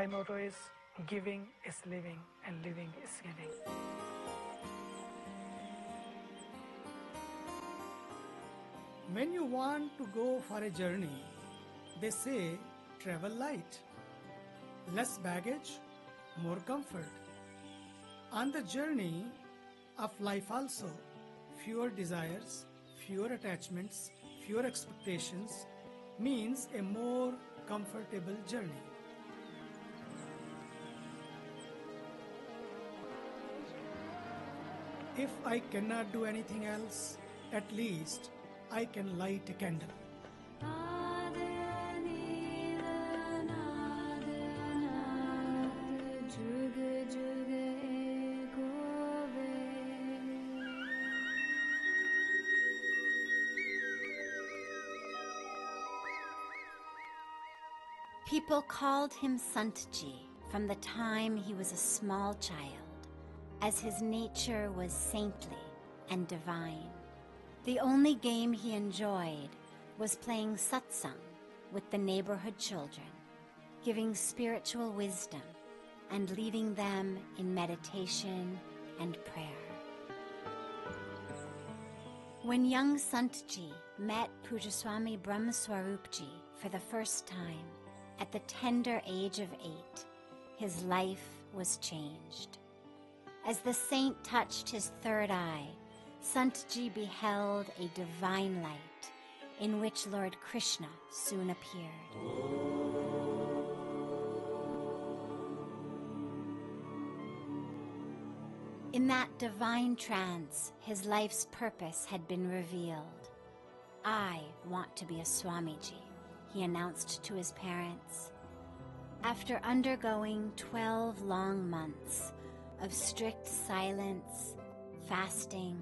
My motto is giving is living and living is giving. When you want to go for a journey, they say travel light. Less baggage, more comfort. On the journey of life also, fewer desires, fewer attachments, fewer expectations means a more comfortable journey. If I cannot do anything else, at least I can light a candle. People called him Santji from the time he was a small child, as his nature was saintly and divine. The only game he enjoyed was playing satsang with the neighborhood children, giving spiritual wisdom and leading them in meditation and prayer. When young Santji met Pujya Swami Brahmaswarupji for the first time, at the tender age of 8, his life was changed. As the saint touched his third eye, Santji beheld a divine light in which Lord Krishna soon appeared. In that divine trance, his life's purpose had been revealed. I want to be a Swamiji, he announced to his parents. After undergoing 12 long months of strict silence, fasting,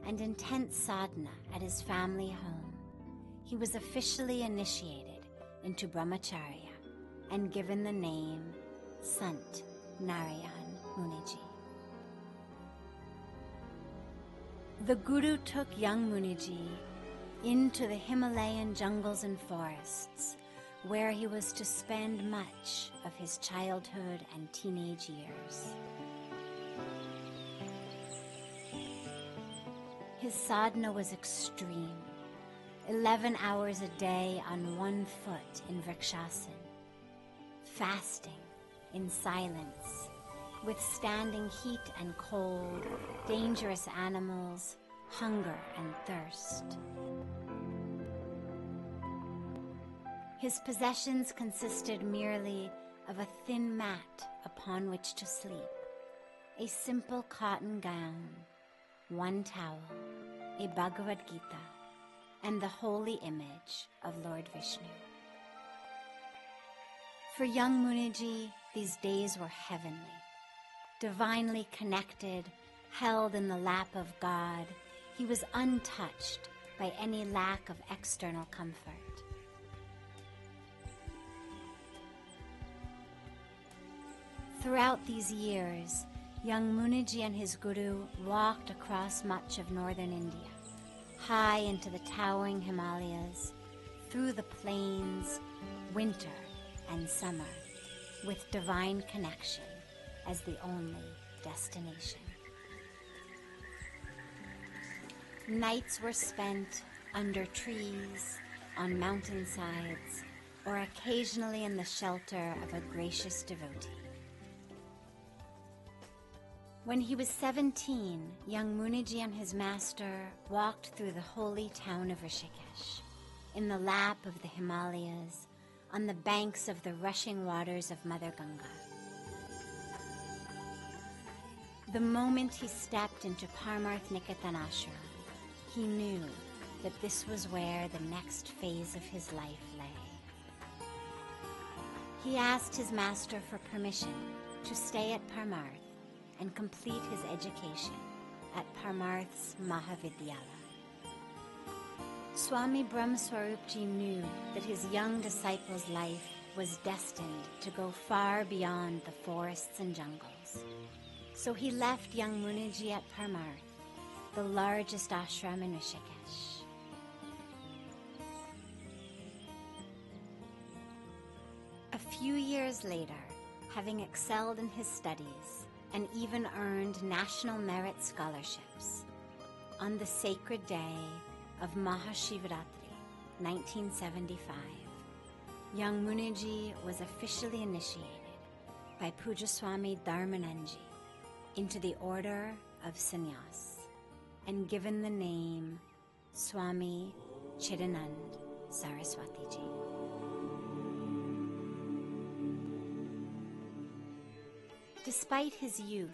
and intense sadhana at his family home, he was officially initiated into Brahmacharya and given the name Sant Narayan Muniji. The Guru took young Muniji into the Himalayan jungles and forests, where he was to spend much of his childhood and teenage years. His sadhana was extreme, 11 hours a day on one foot in Vrikshasana, fasting in silence, withstanding heat and cold, dangerous animals, hunger and thirst. His possessions consisted merely of a thin mat upon which to sleep, a simple cotton gown, one towel, a Bhagavad Gita, and the holy image of Lord Vishnu. For young Muniji, these days were heavenly. Divinely connected, held in the lap of God, he was untouched by any lack of external comfort. Throughout these years, young Muniji and his guru walked across much of northern India, high into the towering Himalayas, through the plains, winter and summer, with divine connection as the only destination. Nights were spent under trees, on mountainsides, or occasionally in the shelter of a gracious devotee. When he was 17, young Muniji and his master walked through the holy town of Rishikesh, in the lap of the Himalayas, on the banks of the rushing waters of Mother Ganga. The moment he stepped into Parmarth Niketan ashram, he knew that this was where the next phase of his life lay. He asked his master for permission to stay at Parmarth and complete his education at Parmarth's Mahavidyala. Swami Brahmaswarupji knew that his young disciple's life was destined to go far beyond the forests and jungles. So he left young Muniji at Parmarth, the largest ashram in Rishikesh. A few years later, having excelled in his studies and even earned national merit scholarships. On the sacred day of Mahashivratri, 1975, young Muniji was officially initiated by Pujya Swami Dharmananji into the order of sannyas and given the name Swami Chidanand Saraswati Ji. Despite his youth,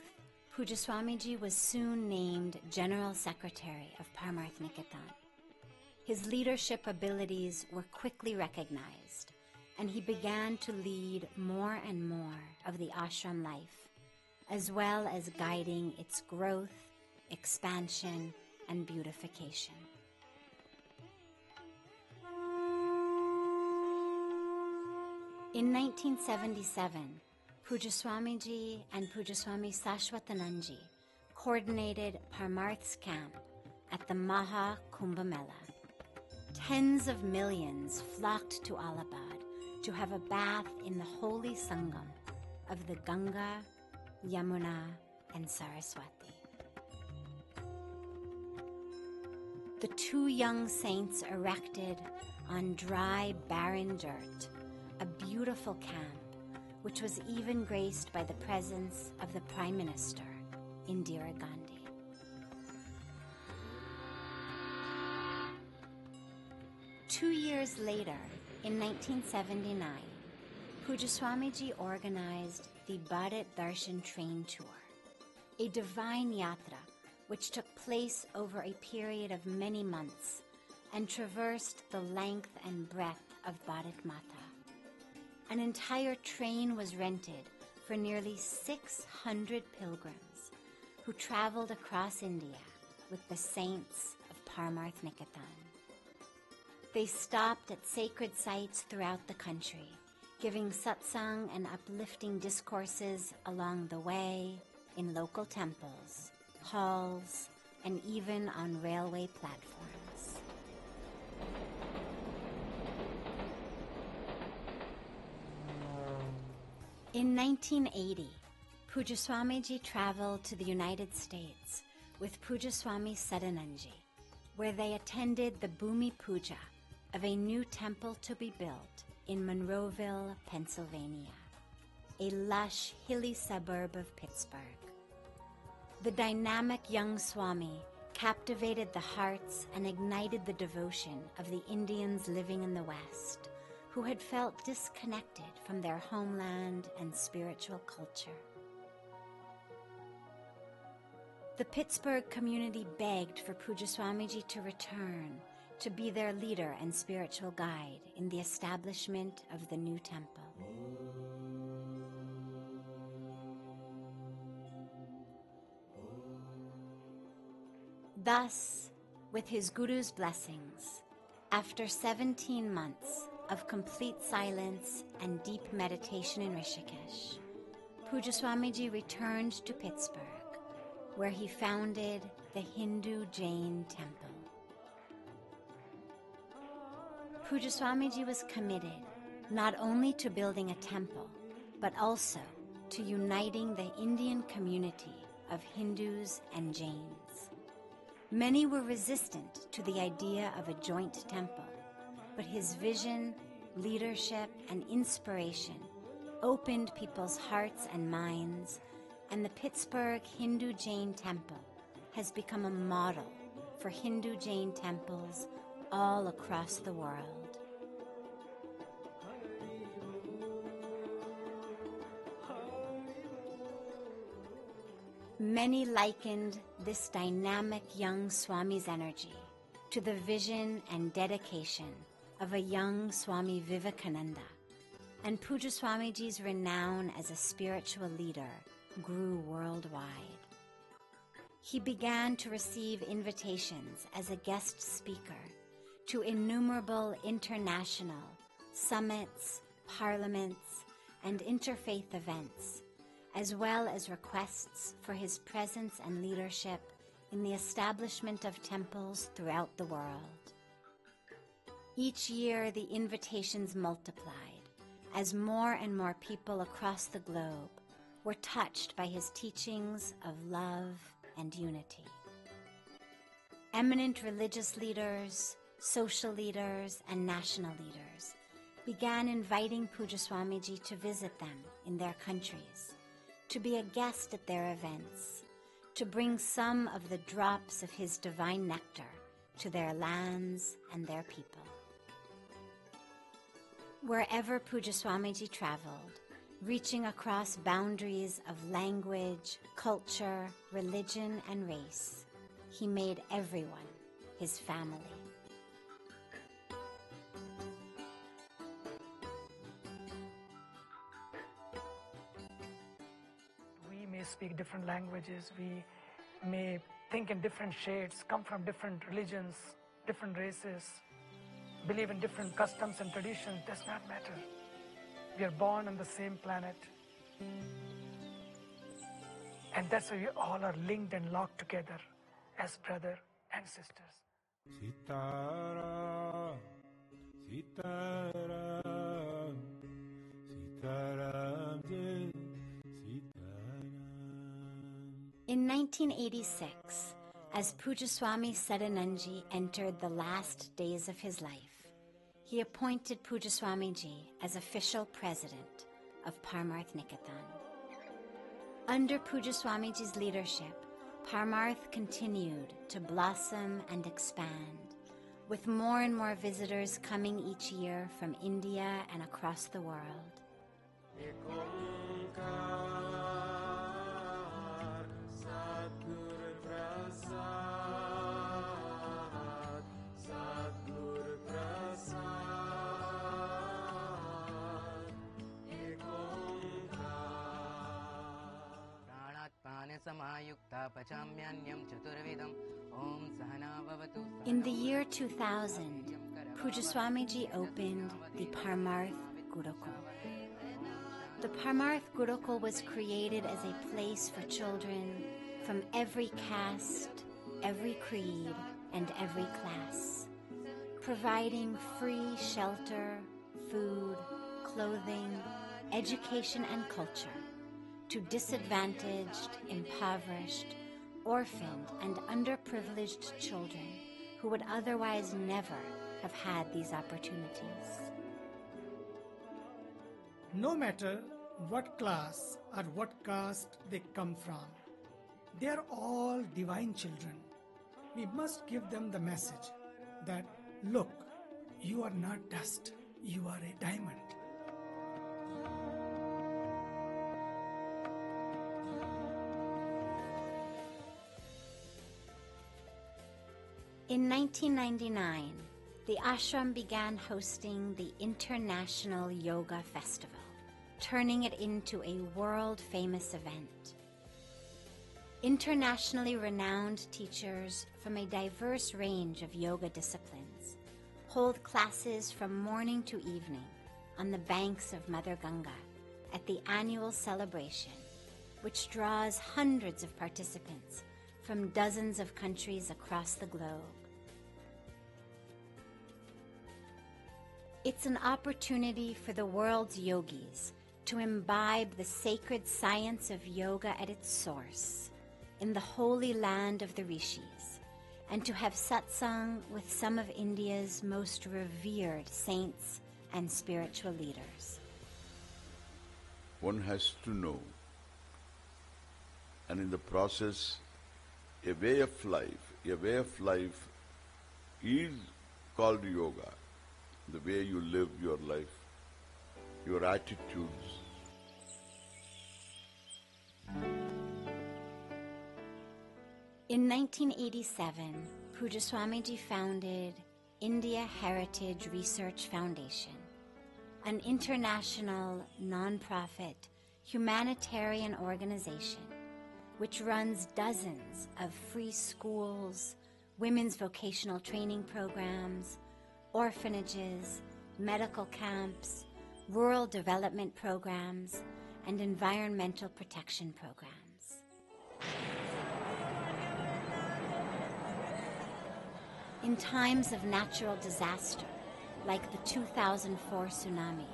Pujya Swamiji was soon named General Secretary of Parmarth Niketan. His leadership abilities were quickly recognized, and he began to lead more and more of the ashram life, as well as guiding its growth, expansion, and beautification. In 1977, Pujya Swamiji and Pujya Swami Sashwatananji coordinated Parmarth's camp at the Maha Kumbh Mela. Tens of millions flocked to Allahabad to have a bath in the holy Sangam of the Ganga, Yamuna, and Saraswati. The two young saints erected on dry, barren dirt a beautiful camp, which was even graced by the presence of the Prime Minister, Indira Gandhi. Two years later, in 1979, Pujya Swamiji organized the Bharat Darshan train tour, a divine yatra which took place over a period of many months and traversed the length and breadth of Bharat Mata. An entire train was rented for nearly 600 pilgrims who traveled across India with the saints of Parmarth Niketan. They stopped at sacred sites throughout the country, giving satsang and uplifting discourses along the way, in local temples, halls, and even on railway platforms. In 1980, Pujya Swamiji traveled to the United States with Pujya Swami Sadananji, where they attended the Bhumi Puja of a new temple to be built in Monroeville, Pennsylvania, a lush, hilly suburb of Pittsburgh. The dynamic young Swami captivated the hearts and ignited the devotion of the Indians living in the West, who had felt disconnected from their homeland and spiritual culture. The Pittsburgh community begged for Pujya Swamiji to return to be their leader and spiritual guide in the establishment of the new temple. Thus, with his Guru's blessings, after 17 months of complete silence and deep meditation in Rishikesh, Pujya Swamiji returned to Pittsburgh, where he founded the Hindu Jain Temple. Pujya Swamiji was committed not only to building a temple, but also to uniting the Indian community of Hindus and Jains. Many were resistant to the idea of a joint temple, but his vision, leadership, and inspiration opened people's hearts and minds, and the Pittsburgh Hindu Jain Temple has become a model for Hindu Jain temples all across the world. Many likened this dynamic young Swami's energy to the vision and dedication of a young Swami Vivekananda, and Pujya Swamiji's renown as a spiritual leader grew worldwide. He began to receive invitations as a guest speaker to innumerable international summits, parliaments, and interfaith events, as well as requests for his presence and leadership in the establishment of temples throughout the world. Each year, the invitations multiplied, as more and more people across the globe were touched by his teachings of love and unity. Eminent religious leaders, social leaders, and national leaders began inviting Pujya Swamiji to visit them in their countries, to be a guest at their events, to bring some of the drops of his divine nectar to their lands and their people. Wherever Pujya Swamiji traveled, reaching across boundaries of language, culture, religion, and race, he made everyone his family. We may speak different languages, we may think in different shades, come from different religions, different races, believe in different customs and traditions, does not matter. We are born on the same planet. And that's why we all are linked and locked together as brother and sisters. Sitaram, Sitaram, Sitaram, Sitaram. In 1986, as Pujya Swami Sadananji entered the last days of his life, he appointed Pujya Swamiji as official president of Parmarth Niketan. Under Pujya Swamiji's leadership, Parmarth continued to blossom and expand, with more and more visitors coming each year from India and across the world. In the year 2000, Pujya Swamiji opened the Parmarth Gurukul. The Parmarth Gurukul was created as a place for children from every caste, every creed, and every class, providing free shelter, food, clothing, education, and culture to disadvantaged, impoverished, orphaned, and underprivileged children who would otherwise never have had these opportunities. No matter what class or what caste they come from, they are all divine children. We must give them the message that, look, you are not dust, you are a diamond. In 1999, the ashram began hosting the International Yoga Festival, turning it into a world-famous event. Internationally renowned teachers from a diverse range of yoga disciplines hold classes from morning to evening on the banks of Mother Ganga at the annual celebration, which draws hundreds of participants from dozens of countries across the globe. It's an opportunity for the world's yogis to imbibe the sacred science of yoga at its source, in the holy land of the rishis, and to have satsang with some of India's most revered saints and spiritual leaders. One has to know, and in the process, a way of life is called yoga. The way you live your life, your attitudes. In 1987, Pujya Swamiji founded India Heritage Research Foundation, an international non-profit humanitarian organization which runs dozens of free schools, women's vocational training programs, orphanages, medical camps, rural development programs, and environmental protection programs. In times of natural disaster, like the 2004 tsunami,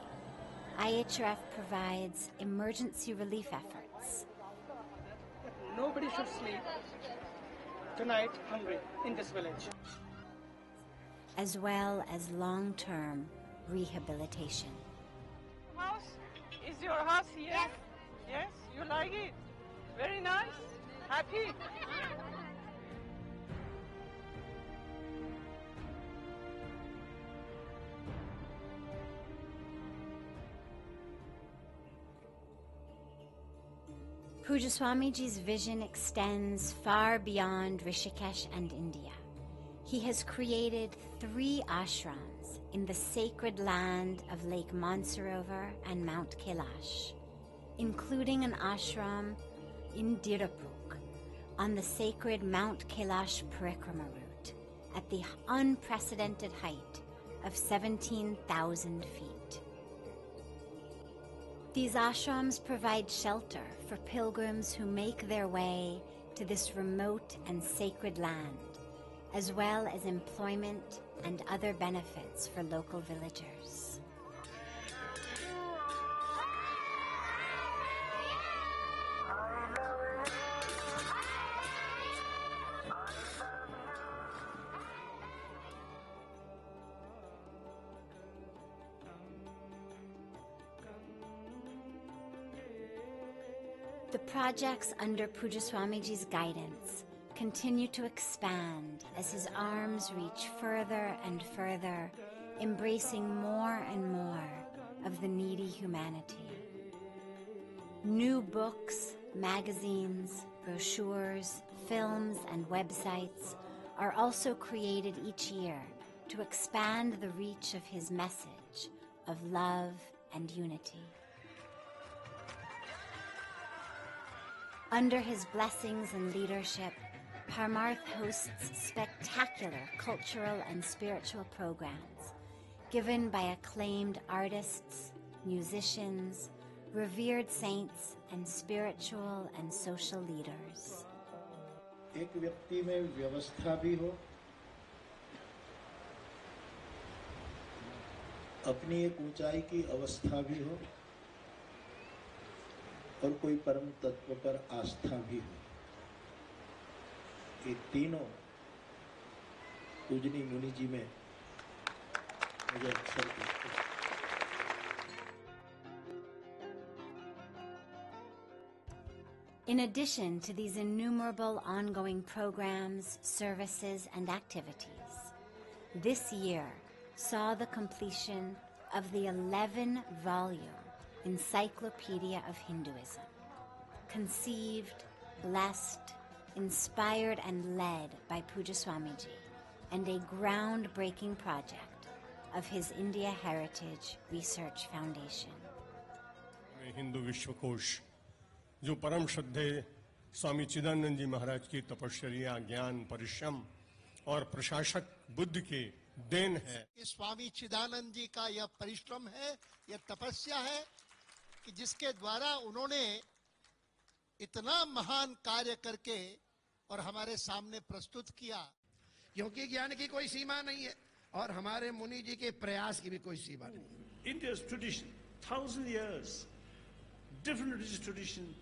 IHRF provides emergency relief efforts. Nobody should sleep tonight hungry in this village. As well as long-term rehabilitation. House? Is your house here? Yes. Yes? You like it? Very nice? Happy? Pujya Swamiji's vision extends far beyond Rishikesh and India. He has created 3 ashrams in the sacred land of Lake Mansarovar and Mount Kailash, including an ashram in Dirapuk on the sacred Mount Kailash Parikrama route at the unprecedented height of 17,000 feet. These ashrams provide shelter for pilgrims who make their way to this remote and sacred land, as well as employment and other benefits for local villagers. The projects under Pujya Swamiji's guidance continue to expand as his arms reach further and further, embracing more and more of the needy humanity. New books, magazines, brochures, films, and websites are also created each year to expand the reach of his message of love and unity. Under his blessings and leadership, Parmarth hosts spectacular cultural and spiritual programs given by acclaimed artists, musicians, revered saints, and spiritual and social leaders. एक व्यक्ति में व्यवस्था भी हो, अपनी एक ऊंचाई की अवस्था भी हो, और कोई परम तत्व पर आस्था भी हो। ये तीनों पूजनी मुनि जी में मुझे अक्सर दिखते हैं। In addition to these innumerable ongoing programs, services, and activities, this year saw the completion of the 11-volume Encyclopedia of Hinduism, conceived, blessed, inspired, and led by Pujya Swamiji, and a groundbreaking project of his India Heritage Research Foundation. Hindu विश्वकोश जो परम श्रद्धेय स्वामी चिदानंद जी महाराज की तपश्चर्या, ज्ञान, परिश्रम और प्रशासक बुद्ध के देन है। स्वामी चिदानंद जी का यह परिश्रम है, यह तपस्या है कि जिसके द्वारा उन्होंने इतना महान कार्य करके और हमारे सामने प्रस्तुत किया। क्योंकि ज्ञान की कोई सीमा नहीं है और हमारे मुनि जी के प्रयास की भी कोई सीमा नहीं। India's tradition, 1,000 years, different religious tradition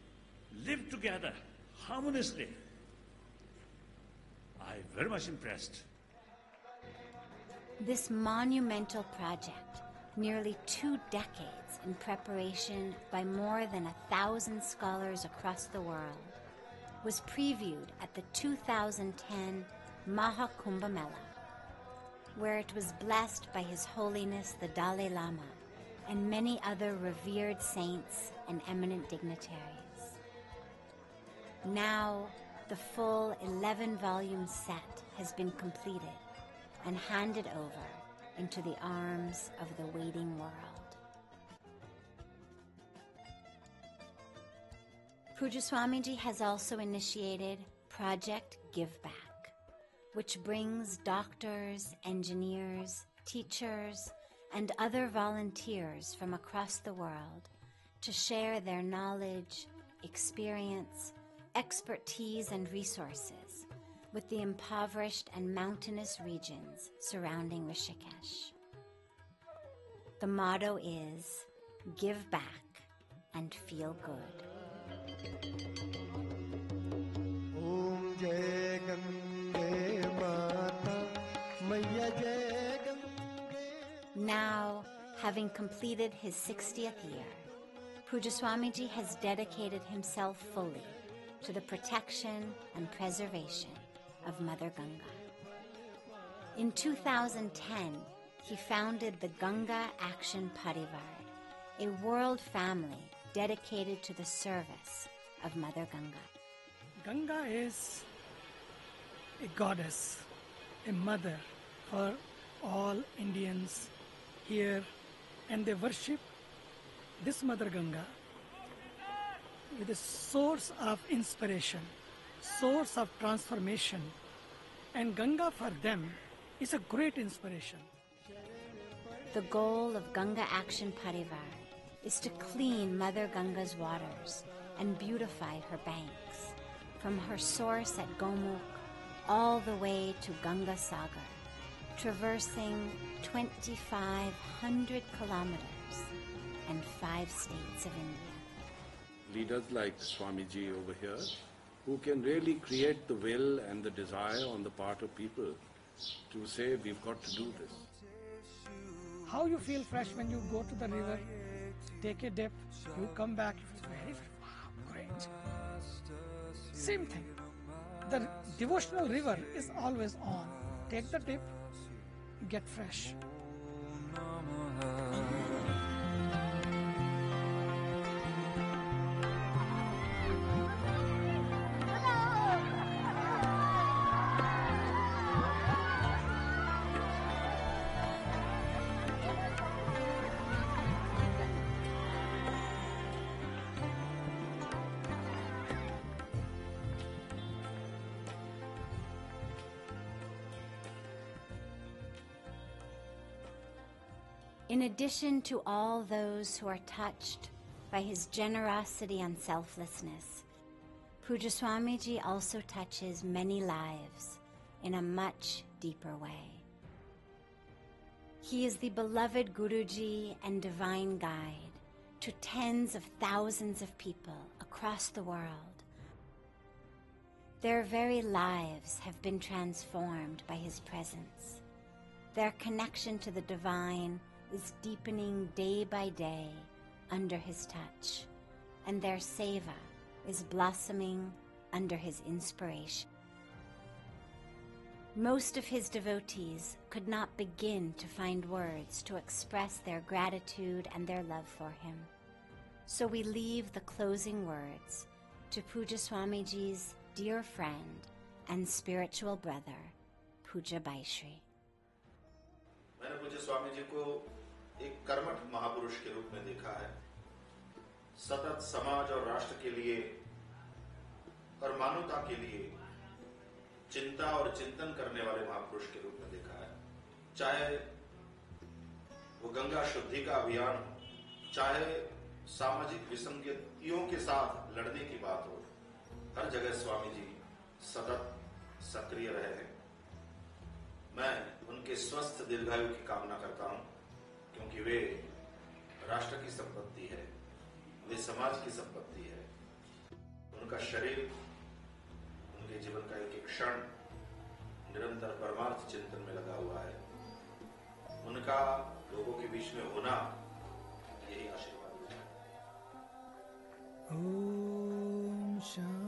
live together harmoniously. I'm very much impressed. This monumental project, nearly 2 decades in preparation by more than 1,000 scholars across the world, was previewed at the 2010 Mahakumbh Mela, where it was blessed by His Holiness the Dalai Lama and many other revered saints and eminent dignitaries. Now, the full 11-volume set has been completed and handed over into the arms of the waiting world. Pujya Swamiji has also initiated Project Give Back, which brings doctors, engineers, teachers, and other volunteers from across the world to share their knowledge, experience, expertise, and resources with the impoverished and mountainous regions surrounding Rishikesh. The motto is, give back, and feel good. Om Jai Gange Mata Maiya Jai Gange. Now, having completed his 60th year, Pujya Swamiji has dedicated himself fully to the protection and preservation of Mother Ganga. In 2010, he founded the Ganga Action Parivar, a world family dedicated to the service of Mother Ganga. Ganga is a goddess, a mother for all Indians here, and they worship this Mother Ganga with a source of inspiration, source of transformation, and Ganga for them is a great inspiration. The goal of Ganga Action Parivar is to clean Mother Ganga's waters and beautify her banks, from her source at Gomukh all the way to Ganga Sagar, traversing 2,500 kilometers and 5 states of India. Leaders like Swamiji over here, who can really create the will and the desire on the part of people to say, we've got to do this. How you feel fresh when you go to the river, take a dip, you come back, you feel very, wow, great. Same thing. The devotional river is always on. Take the dip, get fresh. In addition to all those who are touched by his generosity and selflessness, Pujya Swamiji also touches many lives in a much deeper way. He is the beloved Guruji and divine guide to tens of thousands of people across the world. Their very lives have been transformed by his presence. Their connection to the divine is deepening day by day under his touch, and their seva is blossoming under his inspiration. Most of his devotees could not begin to find words to express their gratitude and their love for him. So we leave the closing words to Pujya Swamiji's dear friend and spiritual brother, Pujya Baishri. मैंने पूज्य स्वामी जी को एक कर्मठ महापुरुष के रूप में देखा है, सतत समाज और राष्ट्र के लिए और मानवता के लिए चिंता और चिंतन करने वाले महापुरुष के रूप में देखा है। चाहे वो गंगा शुद्धि का अभियान हो, चाहे सामाजिक विसंगतियों के साथ लड़ने की बात हो, हर जगह स्वामी जी सतत सक्रिय रहे हैं। मैं उनके स्वस्थ दीर्घायु की कामना करता हूं, क्योंकि वे राष्ट्र की संपत्ति है, वे समाज की संपत्ति है। उनका शरीर, उनके जीवन का एक एक क्षण निरंतर परमार्थ चिंतन में लगा हुआ है। उनका लोगों के बीच में होना यही आशीर्वाद है। ओम शांति।